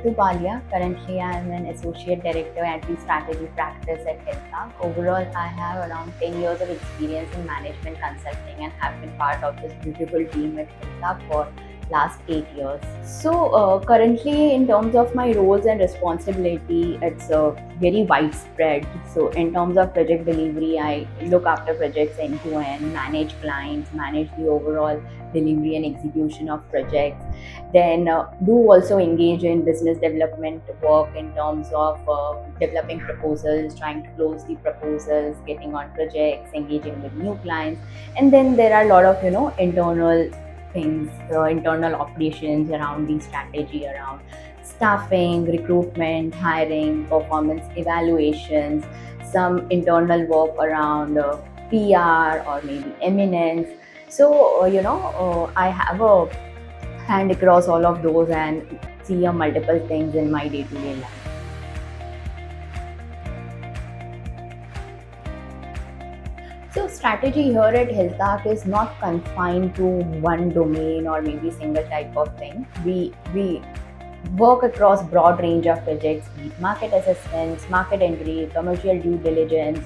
Ritu Palia. Currently, I am an associate director at the strategy practice at Health. Overall, I have around 10 years of experience in management consulting and have been part of this beautiful team at Health for last 8 years. So currently, in terms of my roles and responsibility, it's very widespread. So in terms of project delivery, I look after projects end to end, manage clients, manage the overall delivery and execution of projects. Then do also engage in business development work in terms of developing proposals, trying to close the proposals, getting on projects, engaging with new clients. And then there are a lot of internal things, internal operations around the strategy, around staffing, recruitment, hiring, performance evaluations, some internal work around PR or maybe eminence. So I have a hand across all of those and see multiple things in my day-to-day life. So strategy here at Health is not confined to one domain or maybe single type of thing. We work across broad range of projects, be it market assessments, market entry, commercial due diligence,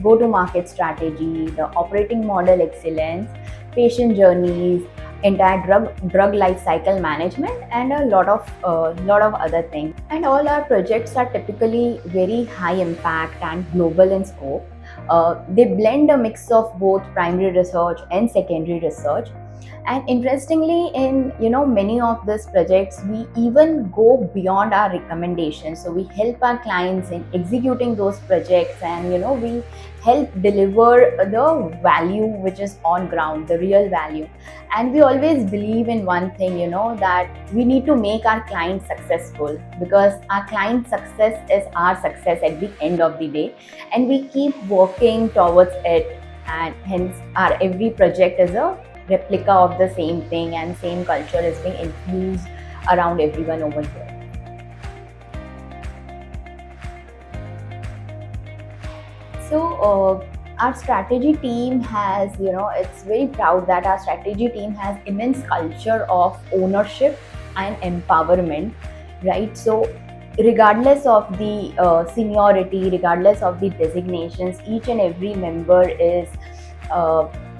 go-to-market strategy, the operating model excellence, patient journeys, entire drug life cycle management, and a lot of other things. And all our projects are typically very high impact and global in scope. They blend a mix of both primary research and secondary research. And interestingly, in many of these projects, we even go beyond our recommendations. So we help our clients in executing those projects, and we help deliver the value which is on ground, the real value. And we always believe in one thing, that we need to make our client successful, because our client success is our success at the end of the day, and we keep working towards it. And hence our every project is a replica of the same thing, and same culture is being infused around everyone over here. So our strategy team has, it's very proud that our strategy team has immense culture of ownership and empowerment, right? So regardless of the seniority, regardless of the designations, each and every member is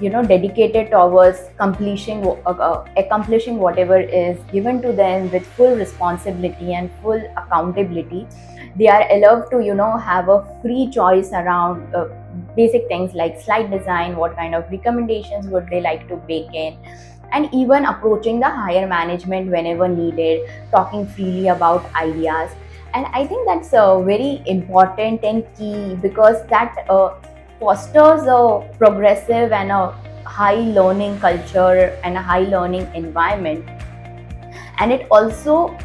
dedicated towards accomplishing whatever is given to them with full responsibility and full accountability. They are allowed to have a free choice around basic things like slide design, what kind of recommendations would they like to bake in, and even approaching the higher management whenever needed, talking freely about ideas. And I think that's very important and key, because that fosters a progressive and a high learning culture and a high learning environment. And it also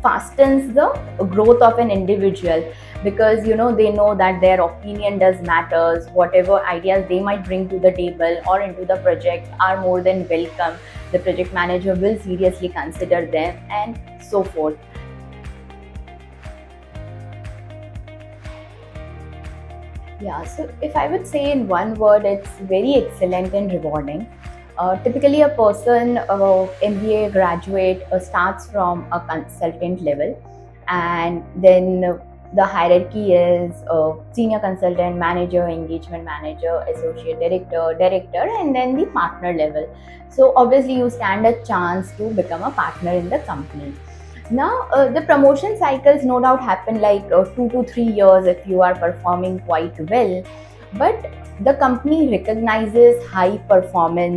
fastens the growth of an individual, because they know that their opinion does matters. Whatever ideas they might bring to the table or into the project are more than welcome. The project manager will seriously consider them, and so forth. Yeah, so if I would say in one word, it's very excellent and rewarding. Typically, a person, MBA graduate, starts from a consultant level, and then the hierarchy is senior consultant, manager, engagement manager, associate director, director, and then the partner level. So obviously, you stand a chance to become a partner in the company. Now, the promotion cycles no doubt happen like 2 to 3 years if you are performing quite well, but the company recognizes high performer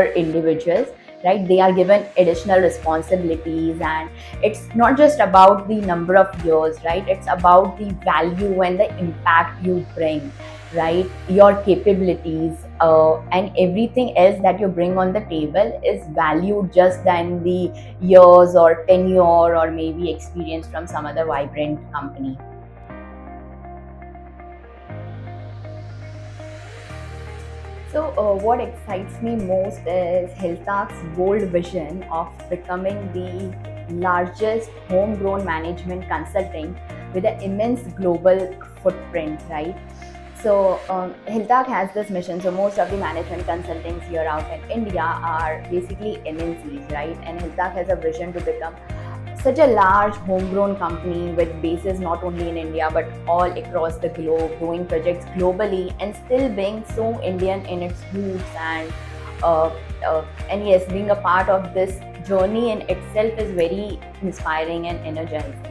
individuals, right? They are given additional responsibilities, and it's not just about the number of years, right? It's about the value and the impact you bring, right? Your capabilities, and everything else that you bring on the table is valued just than the years or tenure or maybe experience from some other vibrant company. So, what excites me most is Health's bold vision of becoming the largest homegrown management consulting with an immense global footprint, right? So, Hiltak has this mission. So, most of the management consultants here out in India are basically MNCs, right? And Hiltak has a vision to become such a large homegrown company with bases not only in India but all across the globe, doing projects globally and still being so Indian in its roots, uh, and yes, being a part of this journey in itself is very inspiring and energizing.